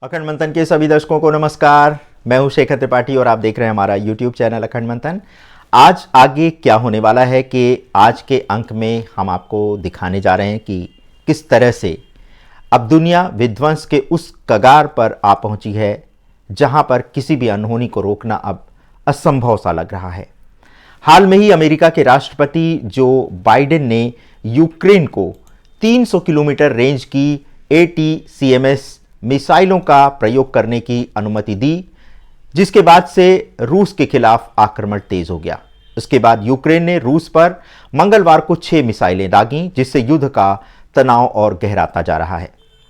अखंड मंथन के सभी दर्शकों को नमस्कार। मैं हूं शेखर त्रिपाठी और आप देख रहे हैं हमारा YouTube चैनल अखंड मंथन। आज आगे क्या होने वाला है कि आज के अंक में हम आपको दिखाने जा रहे हैं कि किस तरह से अब दुनिया विध्वंस के उस कगार पर आ पहुंची है जहां पर किसी भी अनहोनी को रोकना अब असंभव सा लग रहा है। हाल में ही अमेरिका के राष्ट्रपति जो बाइडेन ने यूक्रेन को 300 किलोमीटर रेंज की ATACMS मिसाइलों का प्रयोग करने की अनुमति दी, जिसके बाद से रूस के खिलाफ आक्रमण तेज हो गया। इसके बाद यूक्रेन ने रूस पर मंगलवार को 6 मिसाइलें दागीं, जिससे युद्ध का तनाव और गहराता जा रहा है।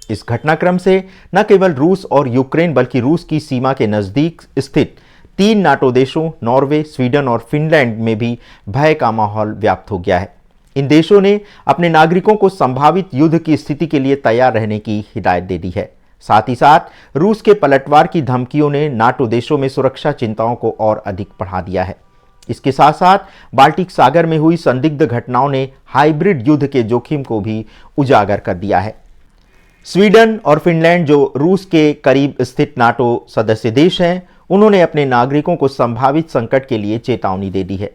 इस घटनाक्रम से न केवल रूस और यूक्रेन बल्कि रूस की सीमा के नजदीक स्थित 3 नाटो देशों नॉर्वे, स्वीडन और फिनलैंड में भी भय का माहौल व्याप्त हो गया है। इन देशों ने अपने नागरिकों को संभावित युद्ध की स्थिति के लिए तैयार रहने की हिदायत दे दी है। साथ ही साथ रूस के पलटवार की धमकियों ने नाटो देशों में सुरक्षा चिंताओं को और अधिक बढ़ा दिया है। इसके साथ साथ बाल्टिक सागर में हुई संदिग्ध घटनाओं ने हाइब्रिड युद्ध के जोखिम को भी उजागर कर दिया है। स्वीडन और फिनलैंड, जो रूस के करीब स्थित नाटो सदस्य देश हैं, उन्होंने अपने नागरिकों को संभावित संकट के लिए चेतावनी दे दी है।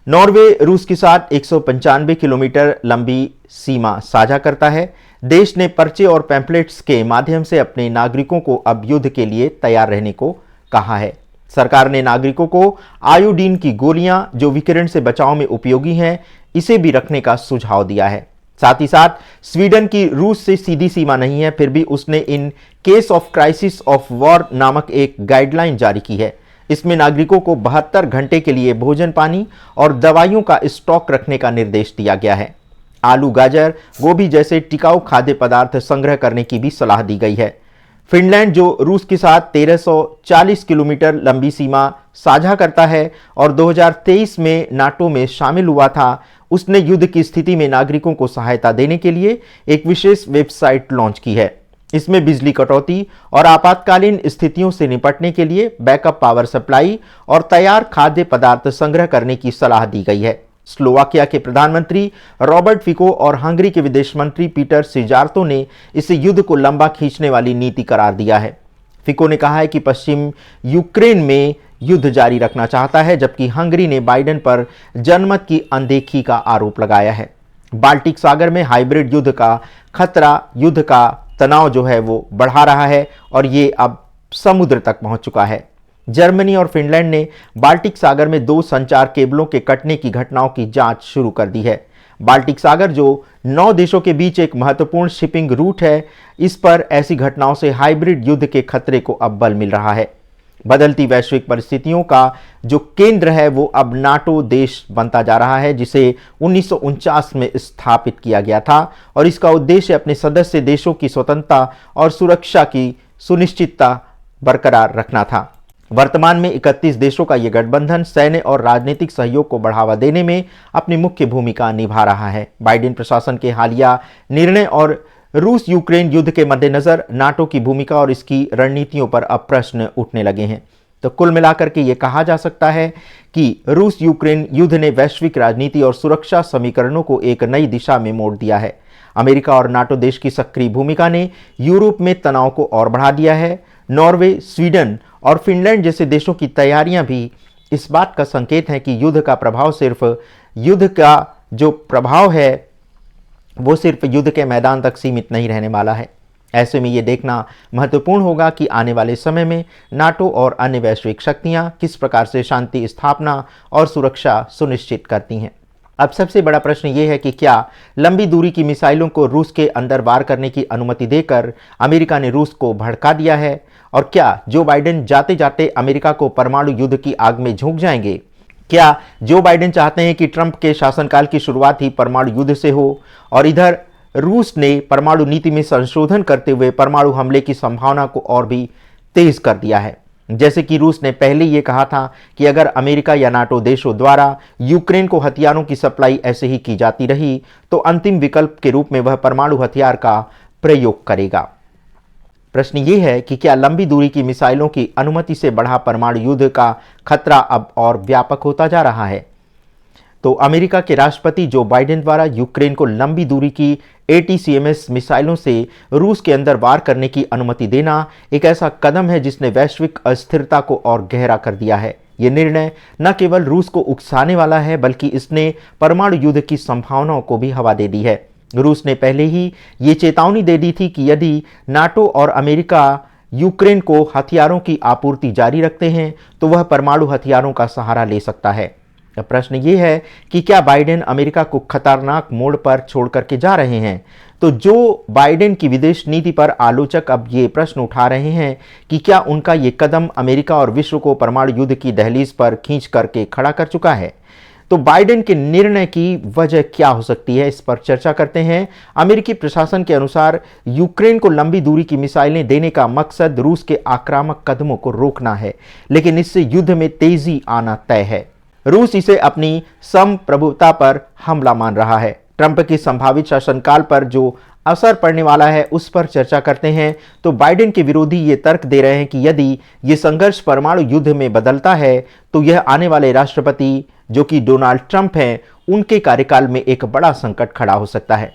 नॉर्वे रूस के साथ 195 किलोमीटर लंबी सीमा साझा करता है। देश ने पर्चे और पैम्पलेट्स के माध्यम से अपने नागरिकों को अब युद्ध के लिए तैयार रहने को कहा है। सरकार ने नागरिकों को आयोडीन की गोलियां, जो विकिरण से बचाव में उपयोगी हैं, इसे भी रखने का सुझाव दिया है। साथ ही साथ स्वीडन की रूस से सीधी सीमा नहीं है, फिर भी उसने in case of crisis of war नामक एक गाइडलाइन जारी की है। इसमें नागरिकों को 72 घंटे के लिए भोजन, पानी और दवाइयों का स्टॉक रखने का निर्देश दिया गया है। आलू, गाजर, गोभी जैसे टिकाऊ खाद्य पदार्थ संग्रह करने की भी सलाह दी गई है। फिनलैंड, जो रूस के साथ 1340 किलोमीटर लंबी सीमा साझा करता है और 2023 में नाटो में शामिल हुआ था, उसने युद्ध की स्थिति में नागरिकों को सहायता देने के लिए एक विशेष वेबसाइट लॉन्च की है। इसमें बिजली कटौती और आपातकालीन स्थितियों से निपटने के लिए बैकअप पावर सप्लाई और तैयार खाद्य पदार्थ संग्रह करने की सलाह दी गई है। स्लोवाकिया के प्रधानमंत्री रॉबर्ट फिको और हंगरी के विदेश मंत्री पीटर सिजार्तो ने इसे युद्ध को लंबा खींचने वाली नीति करार दिया है। फिको ने कहा है कि पश्चिम यूक्रेन में युद्ध जारी रखना चाहता है, जबकि हंगरी ने बाइडेन पर जनमत की अनदेखी का आरोप लगाया है। बाल्टिक सागर में हाइब्रिड युद्ध का खतरा युद्ध का तनाव जो है वो बढ़ा रहा है और ये अब समुद्र तक पहुंच चुका है। जर्मनी और फिनलैंड ने बाल्टिक सागर में 2 संचार केबलों के कटने की घटनाओं की जांच शुरू कर दी है। बाल्टिक सागर, जो 9 देशों के बीच एक महत्वपूर्ण शिपिंग रूट है, इस पर ऐसी घटनाओं से हाइब्रिड युद्ध के खतरे को अब बल मिल रहा है। बदलती वैश्विक परिस्थितियों का जो केंद्र है वो अब नाटो देश बनता जा रहा है, जिसे 1949 में स्थापित किया गया था और इसका उद्देश्य अपने सदस्य देशों की स्वतंत्रता और सुरक्षा की सुनिश्चितता बरकरार रखना था। वर्तमान में 31 देशों का यह गठबंधन सैन्य और राजनीतिक सहयोग को बढ़ावा देने में अपनी मुख्य भूमिका निभा रहा है। बाइडेन प्रशासन के हालिया निर्णय और रूस यूक्रेन युद्ध के मद्देनजर नाटो की भूमिका और इसकी रणनीतियों पर अब प्रश्न उठने लगे हैं। तो कुल मिलाकर के ये कहा जा सकता है कि रूस यूक्रेन युद्ध ने वैश्विक राजनीति और सुरक्षा समीकरणों को एक नई दिशा में मोड़ दिया है। अमेरिका और नाटो देश की सक्रिय भूमिका ने यूरोप में तनाव को और बढ़ा दिया है। नॉर्वे, स्वीडन और फिनलैंड जैसे देशों की तैयारियां भी इस बात का संकेत है कि युद्ध का जो प्रभाव है वो सिर्फ युद्ध के मैदान तक सीमित नहीं रहने वाला है। ऐसे में ये देखना महत्वपूर्ण होगा कि आने वाले समय में नाटो और अन्य वैश्विक शक्तियां किस प्रकार से शांति स्थापना और सुरक्षा सुनिश्चित करती हैं। अब सबसे बड़ा प्रश्न ये है कि क्या लंबी दूरी की मिसाइलों को रूस के अंदर वार करने की अनुमति देकर अमेरिका ने रूस को भड़का दिया है, और क्या जो बाइडेन जाते जाते अमेरिका को परमाणु युद्ध की आग में झोंक जाएंगे? क्या जो बाइडेन चाहते हैं कि ट्रंप के शासनकाल की शुरुआत ही परमाणु युद्ध से हो, और इधर रूस ने परमाणु नीति में संशोधन करते हुए परमाणु हमले की संभावना को और भी तेज कर दिया है? जैसे कि रूस ने पहले ये कहा था कि अगर अमेरिका या नाटो देशों द्वारा यूक्रेन को हथियारों की सप्लाई ऐसे ही की जाती रही तो अंतिम विकल्प के रूप में वह परमाणु हथियार का प्रयोग करेगा। प्रश्न ये है कि क्या लंबी दूरी की मिसाइलों की अनुमति से बढ़ा परमाणु युद्ध का खतरा अब और व्यापक होता जा रहा है? तो अमेरिका के राष्ट्रपति जो बाइडेन द्वारा यूक्रेन को लंबी दूरी की ATCMS मिसाइलों से रूस के अंदर वार करने की अनुमति देना एक ऐसा कदम है जिसने वैश्विक अस्थिरता को और गहरा कर दिया है। यह निर्णय न केवल रूस को उकसाने वाला है, बल्कि इसने परमाणु युद्ध की संभावनाओं को भी हवा दे दी है। रूस ने पहले ही ये चेतावनी दे दी थी कि यदि नाटो और अमेरिका यूक्रेन को हथियारों की आपूर्ति जारी रखते हैं तो वह परमाणु हथियारों का सहारा ले सकता है। अब प्रश्न ये है कि क्या बाइडेन अमेरिका को खतरनाक मोड़ पर छोड़ करके जा रहे हैं? तो जो बाइडेन की विदेश नीति पर आलोचक अब ये प्रश्न उठा रहे हैं कि क्या उनका ये कदम अमेरिका और विश्व को परमाणु युद्ध की दहलीज पर खींच करके खड़ा कर चुका है। तो बाइडेन के निर्णय की वजह क्या हो सकती है, इस पर चर्चा करते हैं। अमेरिकी प्रशासन के अनुसार यूक्रेन को लंबी दूरी की मिसाइलें देने का मकसद रूस के आक्रामक कदमों को रोकना है, लेकिन इससे युद्ध में तेजी आना तय है। रूस इसे अपनी संप्रभुता पर हमला मान रहा है। ट्रंप के संभावित शासनकाल पर जो असर पड़ने वाला है उस पर चर्चा करते हैं। तो बाइडेन के विरोधी ये तर्क दे रहे हैं कि यदि ये संघर्ष परमाणु युद्ध में बदलता है तो यह आने वाले राष्ट्रपति जो कि डोनाल्ड ट्रंप हैं, उनके कार्यकाल में एक बड़ा संकट खड़ा हो सकता है।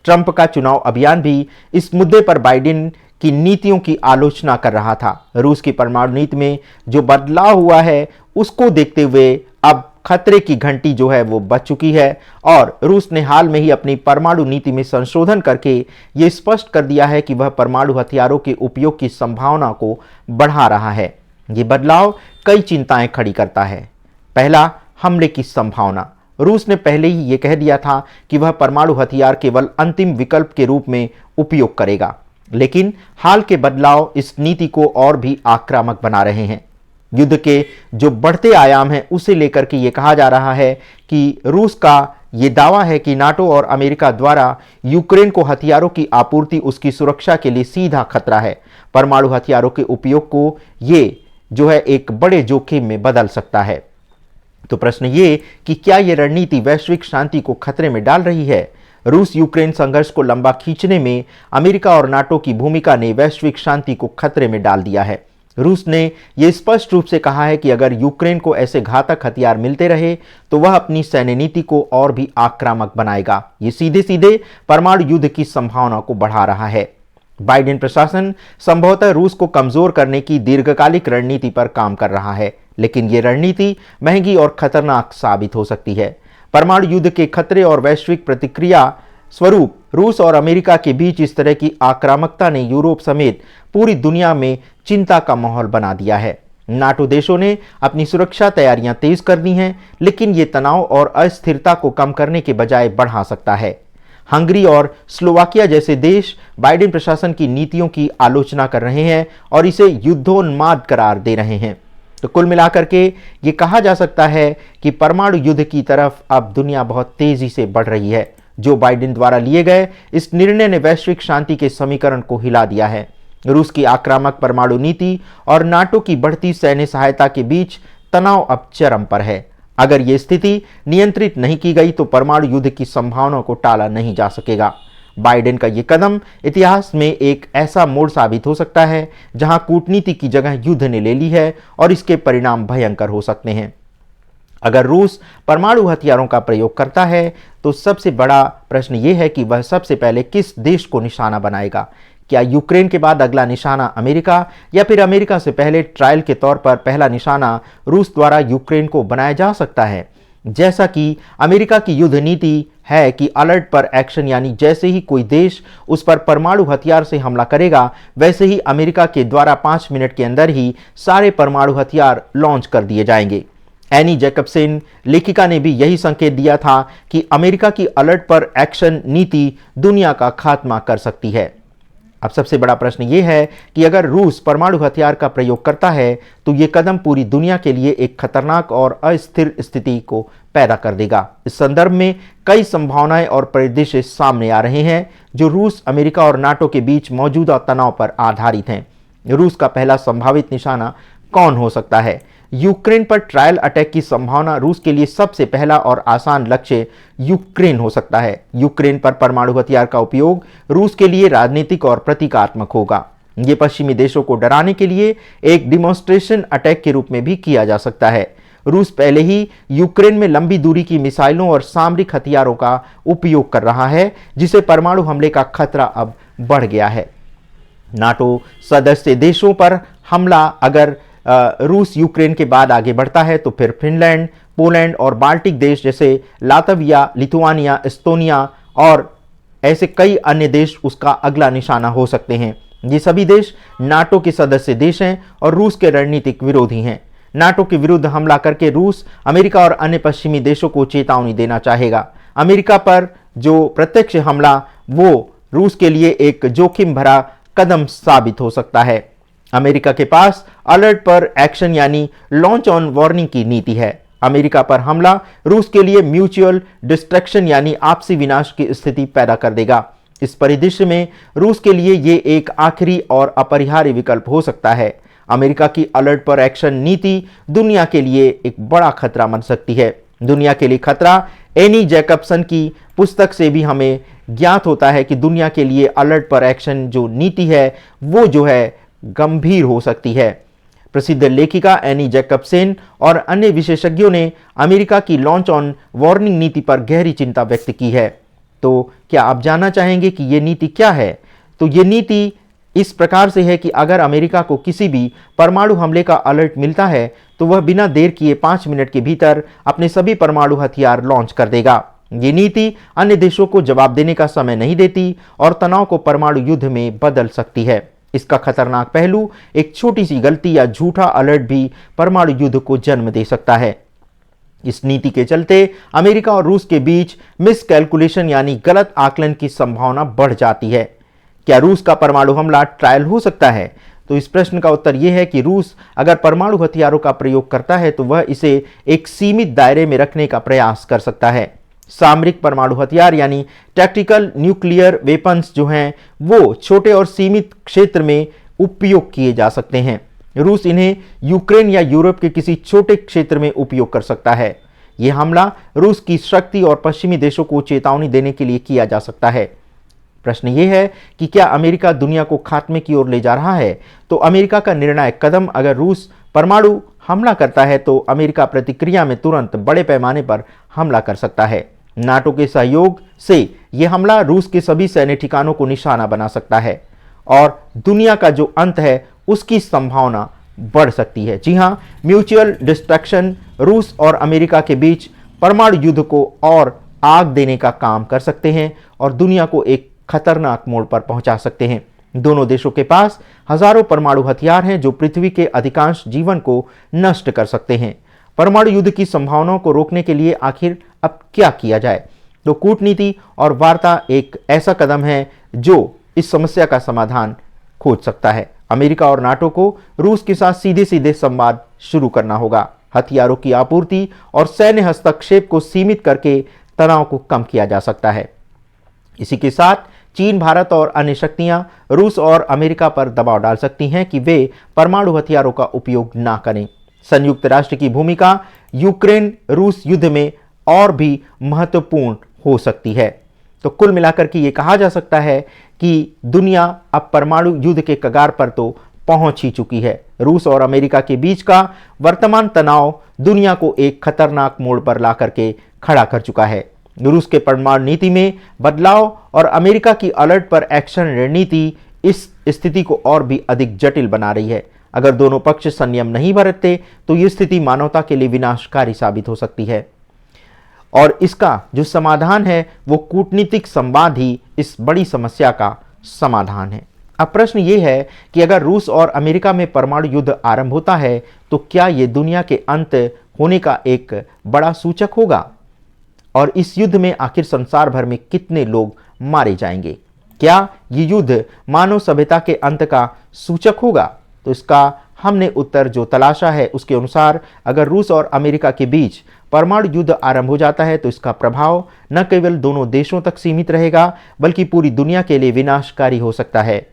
ट्रंप का चुनाव अभियान भी इस मुद्दे पर बाइडेन की नीतियों की आलोचना कर रहा था। रूस की परमाणु नीति में जो बदलाव हुआ है उसको देखते हुए अब खतरे की घंटी जो है वो बज चुकी है और रूस ने हाल में ही अपनी परमाणु नीति में संशोधन करके ये स्पष्ट कर दिया है कि वह परमाणु हथियारों के उपयोग की संभावना को बढ़ा रहा है। ये बदलाव कई चिंताएं खड़ी करता है। पहला, हमले की संभावना। रूस ने पहले ही ये कह दिया था कि वह परमाणु हथियार केवल अंतिम विकल्प के रूप में उपयोग करेगा, लेकिन हाल के बदलाव इस नीति को और भी आक्रामक बना रहे हैं। युद्ध के जो बढ़ते आयाम हैं उसे लेकर के ये कहा जा रहा है कि रूस का ये दावा है कि नाटो और अमेरिका द्वारा यूक्रेन को हथियारों की आपूर्ति उसकी सुरक्षा के लिए सीधा खतरा है। परमाणु हथियारों के उपयोग को ये जो है एक बड़े जोखिम में बदल सकता है। तो प्रश्न ये कि क्या यह रणनीति वैश्विक शांति को खतरे में डाल रही है? रूस यूक्रेन संघर्ष को लंबा खींचने में अमेरिका और नाटो की भूमिका ने वैश्विक शांति को खतरे में डाल दिया है। रूस ने यह स्पष्ट रूप से कहा है कि अगर यूक्रेन को ऐसे घातक हथियार मिलते रहे तो वह अपनी सैन्य नीति को और भी आक्रामक बनाएगा। ये सीधे सीधे परमाणु युद्ध की संभावना को बढ़ा रहा है। बाइडेन प्रशासन संभवतः रूस को कमजोर करने की दीर्घकालिक रणनीति पर काम कर रहा है, लेकिन यह रणनीति महंगी और खतरनाक साबित हो सकती है। परमाणु युद्ध के खतरे और वैश्विक प्रतिक्रिया स्वरूप रूस और अमेरिका के बीच इस तरह की आक्रामकता ने यूरोप समेत पूरी दुनिया में चिंता का माहौल बना दिया है। नाटो देशों ने अपनी सुरक्षा तैयारियां तेज कर दी हैं, लेकिन ये तनाव और अस्थिरता को कम करने के बजाय बढ़ा सकता है। हंगरी और स्लोवाकिया जैसे देश बाइडेन प्रशासन की नीतियों की आलोचना कर रहे हैं और इसे युद्धोन्माद करार दे रहे हैं। तो कुल मिलाकर के ये कहा जा सकता है कि परमाणु युद्ध की तरफ अब दुनिया बहुत तेजी से बढ़ रही है। जो बाइडेन द्वारा लिए गए इस निर्णय ने वैश्विक शांति के समीकरण को हिला दिया है। रूस की आक्रामक परमाणु नीति और नाटो की बढ़ती सैन्य सहायता के बीच तनाव अब चरम पर है। अगर ये स्थिति नियंत्रित नहीं की गई तो परमाणु युद्ध की संभावना को टाला नहीं जा सकेगा। बाइडेन का ये कदम इतिहास में एक ऐसा मोड़ साबित हो सकता है जहां कूटनीति की जगह युद्ध ने ले ली है और इसके परिणाम भयंकर हो सकते हैं। अगर रूस परमाणु हथियारों का प्रयोग करता है तो सबसे बड़ा प्रश्न ये है कि वह सबसे पहले किस देश को निशाना बनाएगा। क्या यूक्रेन के बाद अगला निशाना अमेरिका, या फिर अमेरिका से पहले ट्रायल के तौर पर पहला निशाना रूस द्वारा यूक्रेन को बनाया जा सकता है? जैसा कि अमेरिका की युद्ध नीति है कि अलर्ट पर एक्शन, यानी जैसे ही कोई देश उस पर परमाणु हथियार से हमला करेगा वैसे ही अमेरिका के द्वारा 5 मिनट के अंदर ही सारे परमाणु हथियार लॉन्च कर दिए जाएंगे। एनी जैकबसन लेखिका ने भी यही संकेत दिया था कि अमेरिका की अलर्ट पर एक्शन नीति दुनिया का खात्मा कर सकती है। अब सबसे बड़ा प्रश्न यह है कि अगर रूस परमाणु हथियार का प्रयोग करता है तो यह कदम पूरी दुनिया के लिए एक खतरनाक और अस्थिर स्थिति को पैदा कर देगा। इस संदर्भ में कई संभावनाएं और परिदृश्य सामने आ रहे हैं जो रूस, अमेरिका और नाटो के बीच मौजूदा तनाव पर आधारित हैं। रूस का पहला संभावित निशाना कौन हो सकता है? यूक्रेन पर ट्रायल अटैक की संभावना रूस के लिए सबसे पहला और आसान लक्ष्य यूक्रेन हो सकता है। यूक्रेन पर परमाणु हथियार का उपयोग रूस के लिए राजनीतिक और प्रतीकात्मक होगा। ये पश्चिमी देशों को डराने के लिए एक डिमॉन्स्ट्रेशन अटैक के रूप में भी किया जा सकता है। रूस पहले ही यूक्रेन में लंबी दूरी की मिसाइलों और सामरिक हथियारों का उपयोग कर रहा है, जिसे परमाणु हमले का खतरा अब बढ़ गया है। नाटो सदस्य देशों पर हमला अगर रूस यूक्रेन के बाद आगे बढ़ता है तो फिर फिनलैंड, पोलैंड और बाल्टिक देश जैसे लातविया, लिथुआनिया, एस्टोनिया और ऐसे कई अन्य देश उसका अगला निशाना हो सकते हैं। ये सभी देश नाटो के सदस्य देश हैं और रूस के रणनीतिक विरोधी हैं। नाटो के विरुद्ध हमला करके रूस अमेरिका और अन्य पश्चिमी देशों को चेतावनी देना चाहेगा। अमेरिका पर जो प्रत्यक्ष हमला वो रूस के लिए एक जोखिम भरा कदम साबित हो सकता है। अमेरिका के पास अलर्ट पर एक्शन यानी लॉन्च ऑन वार्निंग की नीति है। अमेरिका पर हमला रूस के लिए म्यूचुअल डिस्ट्रक्शन यानी आपसी विनाश की स्थिति पैदा कर देगा। इस परिदृश्य में रूस के लिए ये एक आखिरी और अपरिहार्य विकल्प हो सकता है। अमेरिका की अलर्ट पर एक्शन नीति दुनिया के लिए एक बड़ा खतरा बन सकती है। दुनिया के लिए खतरा एनी जैकबसन की पुस्तक से भी हमें ज्ञात होता है कि दुनिया के लिए अलर्ट पर एक्शन जो नीति है वो जो है गंभीर हो सकती है। प्रसिद्ध लेखिका एनी जैकबसन और अन्य विशेषज्ञों ने अमेरिका की लॉन्च ऑन वार्निंग नीति पर गहरी चिंता व्यक्त की है। तो क्या आप जानना चाहेंगे कि ये नीति क्या है? तो ये नीति इस प्रकार से है कि अगर अमेरिका को किसी भी परमाणु हमले का अलर्ट मिलता है तो वह बिना देर किए 5 मिनट के भीतर अपने सभी परमाणु हथियार लॉन्च कर देगा। ये नीति अन्य देशों को जवाब देने का समय नहीं देती और तनाव को परमाणु युद्ध में बदल सकती है। इसका खतरनाक पहलू एक छोटी सी गलती या झूठा अलर्ट भी परमाणु युद्ध को जन्म दे सकता है। इस नीति के चलते अमेरिका और रूस के बीच मिसकैलकुलेशन यानी गलत आकलन की संभावना बढ़ जाती है। क्या रूस का परमाणु हमला ट्रायल हो सकता है? तो इस प्रश्न का उत्तर यह है कि रूस अगर परमाणु हथियारों का प्रयोग करता है तो वह इसे एक सीमित दायरे में रखने का प्रयास कर सकता है। सामरिक परमाणु हथियार यानी टैक्टिकल न्यूक्लियर वेपन्स जो हैं वो छोटे और सीमित क्षेत्र में उपयोग किए जा सकते हैं। रूस इन्हें यूक्रेन या यूरोप के किसी छोटे क्षेत्र में उपयोग कर सकता है। यह हमला रूस की शक्ति और पश्चिमी देशों को चेतावनी देने के लिए किया जा सकता है। प्रश्न यह है कि क्या अमेरिका दुनिया को खात्मे की ओर ले जा रहा है? तो अमेरिका का निर्णायक कदम अगर रूस परमाणु हमला करता है तो अमेरिका प्रतिक्रिया में तुरंत बड़े पैमाने पर हमला कर सकता है। नाटो के सहयोग से यह हमला रूस के सभी सैन्य ठिकानों को निशाना बना सकता है और दुनिया का जो अंत है उसकी संभावना बढ़ सकती है। जी हां, म्यूचुअल डिस्ट्रक्शन रूस और अमेरिका के बीच परमाणु युद्ध को और आग देने का काम कर सकते हैं और दुनिया को एक खतरनाक मोड़ पर पहुंचा सकते हैं। दोनों देशों के पास हजारों परमाणु हथियार हैं जो पृथ्वी के अधिकांश जीवन को नष्ट कर सकते हैं। परमाणु युद्ध की संभावनाओं को रोकने के लिए आखिर अब क्या किया जाए? तो कूटनीति और वार्ता एक ऐसा कदम है जो इस समस्या का समाधान खोज सकता है। अमेरिका और नाटो को रूस के साथ सीधे सीधे संवाद शुरू करना होगा। हथियारों की आपूर्ति और सैन्य हस्तक्षेप को सीमित करके तनाव को कम किया जा सकता है। इसी के साथ चीन, भारत और अन्य शक्तियां रूस और अमेरिका पर दबाव डाल सकती हैं कि वे परमाणु हथियारों का उपयोग ना करें। संयुक्त राष्ट्र की भूमिका यूक्रेन रूस युद्ध में और भी महत्वपूर्ण हो सकती है। तो कुल मिलाकर के ये कहा जा सकता है कि दुनिया अब परमाणु युद्ध के कगार पर तो पहुंच ही चुकी है। रूस और अमेरिका के बीच का वर्तमान तनाव दुनिया को एक खतरनाक मोड़ पर ला करके खड़ा कर चुका है। रूस के परमाणु नीति में बदलाव और अमेरिका की अलर्ट पर एक्शन रणनीति इस स्थिति को और भी अधिक जटिल बना रही है। अगर दोनों पक्ष संयम नहीं बरतते तो ये स्थिति मानवता के लिए विनाशकारी साबित हो सकती है और इसका जो समाधान है वो कूटनीतिक संवाद ही इस बड़ी समस्या का समाधान है। अब प्रश्न ये है कि अगर रूस और अमेरिका में परमाणु युद्ध आरंभ होता है तो क्या ये दुनिया के अंत होने का एक बड़ा सूचक होगा? और इस युद्ध में आखिर संसार भर में कितने लोग मारे जाएंगे? क्या ये युद्ध मानव सभ्यता के अंत का सूचक होगा? तो इसका हमने उत्तर जो तलाशा है उसके अनुसार अगर रूस और अमेरिका के बीच परमाणु युद्ध आरंभ हो जाता है तो इसका प्रभाव न केवल दोनों देशों तक सीमित रहेगा बल्कि पूरी दुनिया के लिए विनाशकारी हो सकता है।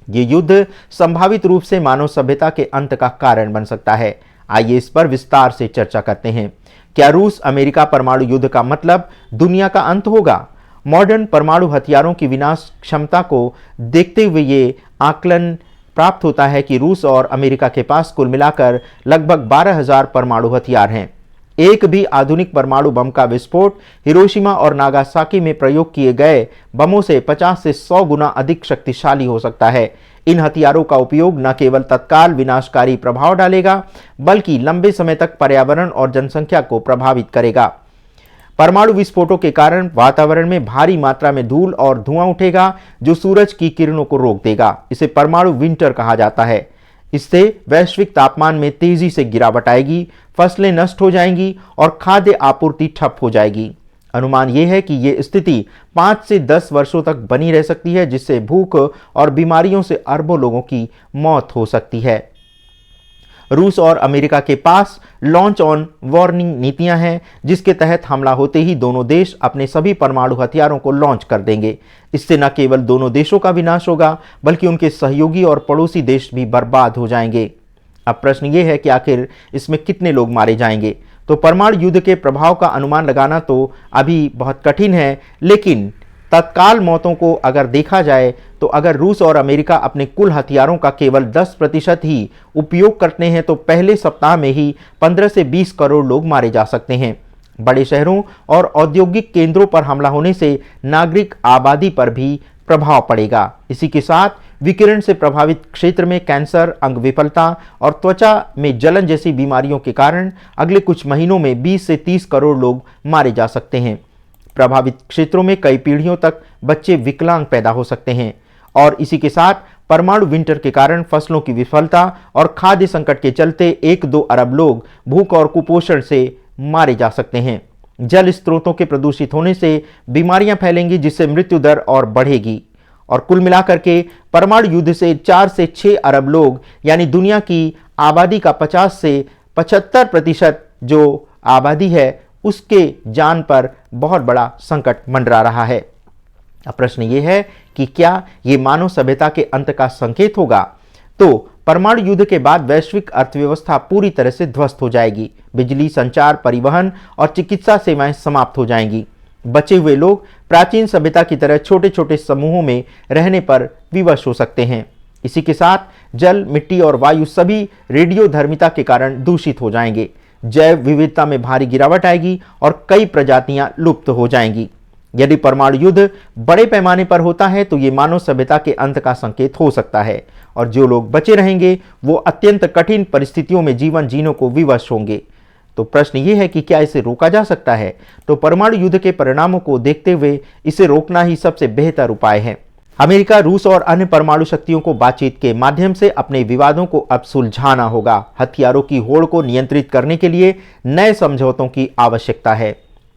ये युद्ध संभावित रूप से मानव सभ्यता के अंत का कारण बन सकता है। आइए इस पर विस्तार से चर्चा करते हैं। क्या रूस अमेरिका परमाणु युद्ध का मतलब दुनिया का अंत होगा? मॉडर्न परमाणु हथियारों की विनाश क्षमता को देखते हुए ये आकलन प्राप्त होता है कि रूस और अमेरिका के पास कुल मिलाकर लगभग 12,000 परमाणु हथियार हैं। एक भी आधुनिक परमाणु बम का विस्फोट हिरोशिमा और नागासाकी में प्रयोग किए गए बमों से 50 से 100 गुना अधिक शक्तिशाली हो सकता है। इन हथियारों का उपयोग न केवल तत्काल विनाशकारी प्रभाव डालेगा, बल्कि लंबे समय तक पर्यावरण और जनसंख्या को प्रभावित करेगा। परमाणु विस्फोटों के कारण वातावरण में भारी मात्रा में धूल और धुआं उठेगा, जो सूरज की किरणों को रोक देगा। इसे परमाणु विंटर कहा जाता है। इससे वैश्विक तापमान में तेजी से गिरावट आएगी, फसलें नष्ट हो जाएंगी और खाद्य आपूर्ति ठप हो जाएगी। अनुमान यह है कि यह स्थिति 5 से 10 वर्षों तक बनी रह सकती है, जिससे भूख और बीमारियों से अरबों लोगों की मौत हो सकती है। रूस और अमेरिका के पास लॉन्च ऑन वार्निंग नीतियां हैं, जिसके तहत हमला होते ही दोनों देश अपने सभी परमाणु हथियारों को लॉन्च कर देंगे। इससे न केवल दोनों देशों का विनाश होगा, बल्कि उनके सहयोगी और पड़ोसी देश भी बर्बाद हो जाएंगे। अब प्रश्न ये है कि आखिर इसमें कितने लोग मारे जाएंगे। तो परमाणु युद्ध के प्रभाव का अनुमान लगाना तो अभी बहुत कठिन है, लेकिन तत्काल मौतों को अगर देखा जाए तो अगर रूस और अमेरिका अपने कुल हथियारों का केवल 10% ही उपयोग करते हैं तो पहले सप्ताह में ही 15 से 20 करोड़ लोग मारे जा सकते हैं। बड़े शहरों और औद्योगिक केंद्रों पर हमला होने से नागरिक आबादी पर भी प्रभाव पड़ेगा। इसी के साथ विकिरण से प्रभावित क्षेत्र में कैंसर, अंग विफलता और त्वचा में जलन जैसी बीमारियों के कारण अगले कुछ महीनों में 20 से 30 करोड़ लोग मारे जा सकते हैं। प्रभावित क्षेत्रों में कई पीढ़ियों तक बच्चे विकलांग पैदा हो सकते हैं। और इसी के साथ परमाणु विंटर के कारण फसलों की विफलता और खाद्य संकट के चलते 1-2 अरब लोग भूख और कुपोषण से मारे जा सकते हैं। जल स्रोतों के प्रदूषित होने से बीमारियां फैलेंगी, जिससे मृत्यु दर और बढ़ेगी। और कुल मिलाकर के परमाणु युद्ध से 4 से 6 अरब लोग, यानी दुनिया की आबादी का 50 से 75% जो आबादी है, उसके जान पर बहुत बड़ा संकट मंडरा रहा है। अब प्रश्न ये है कि क्या ये मानव सभ्यता के अंत का संकेत होगा? तो परमाणु युद्ध के बाद वैश्विक अर्थव्यवस्था पूरी तरह से ध्वस्त हो जाएगी। बिजली, संचार, परिवहन और चिकित्सा सेवाएं समाप्त हो जाएंगी। बचे हुए लोग प्राचीन सभ्यता की तरह छोटे छोटे समूहों में रहने पर विवश हो सकते हैं। इसी के साथ जल, मिट्टी और वायु सभी रेडियोधर्मिता के कारण दूषित हो जाएंगे। जैव विविधता में भारी गिरावट आएगी और कई प्रजातियां लुप्त हो जाएंगी। यदि परमाणु युद्ध बड़े पैमाने पर होता है तो ये मानव सभ्यता के अंत का संकेत हो सकता है, और जो लोग बचे रहेंगे वो अत्यंत कठिन परिस्थितियों में जीवन जीने को विवश होंगे। तो प्रश्न ये है कि क्या इसे रोका जा सकता है? तो परमाणु युद्ध के परिणामों को देखते हुए इसे रोकना ही सबसे बेहतर उपाय है। अमेरिका, रूस और अन्य परमाणु शक्तियों को बातचीत के माध्यम से अपने विवादों को अब सुलझाना होगा। हथियारों की होड़ को नियंत्रित करने के लिए नए समझौतों की आवश्यकता है,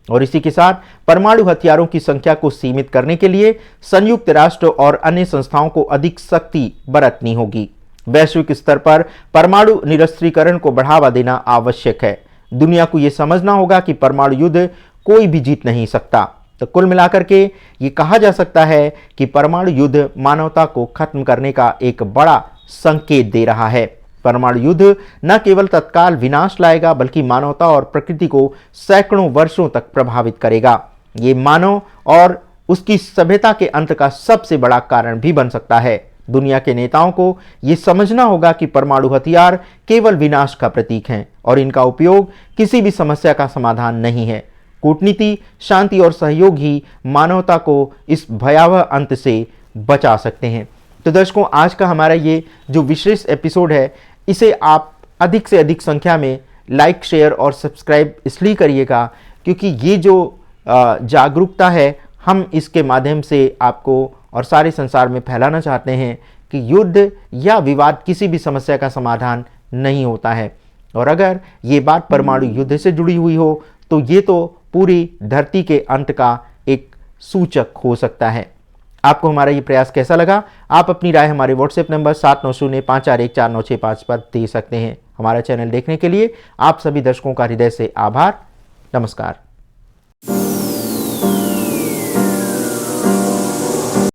और इसी के साथ परमाणु हथियारों की संख्या को सीमित करने के लिए संयुक्त राष्ट्र और अन्य संस्थाओं को अधिक सख्ती बरतनी होगी। वैश्विक स्तर पर परमाणु निरस्त्रीकरण को बढ़ावा देना आवश्यक है। दुनिया को यह समझना होगा कि परमाणु युद्ध कोई भी जीत नहीं सकता। तो कुल मिलाकर के ये कहा जा सकता है कि परमाणु युद्ध मानवता को खत्म करने का एक बड़ा संकेत दे रहा है। परमाणु युद्ध न केवल तत्काल विनाश लाएगा, बल्कि मानवता और प्रकृति को सैकड़ों वर्षों तक प्रभावित करेगा। ये मानव और उसकी सभ्यता के अंत का सबसे बड़ा कारण भी बन सकता है। दुनिया के नेताओं को यह समझना होगा कि परमाणु हथियार केवल विनाश का प्रतीक हैं और इनका उपयोग किसी भी समस्या का समाधान नहीं है। कूटनीति, शांति और सहयोग ही मानवता को इस भयावह अंत से बचा सकते हैं। तो दर्शकों, आज का हमारा ये जो विशेष एपिसोड है, इसे आप अधिक से अधिक संख्या में लाइक, शेयर और सब्सक्राइब इसलिए करिएगा क्योंकि ये जो जागरूकता है, हम इसके माध्यम से आपको और सारे संसार में फैलाना चाहते हैं कि युद्ध या विवाद किसी भी समस्या का समाधान नहीं होता है। और अगर ये बात परमाणु युद्ध से जुड़ी हुई हो तो ये तो पूरी धरती के अंत का एक सूचक हो सकता है। आपको हमारा ये प्रयास कैसा लगा? आप अपनी राय हमारे व्हाट्सएप नंबर 7905414965 पर दे सकते हैं। हमारा चैनल देखने के लिए आप सभी दर्शकों का हृदय से आभार। नमस्कार।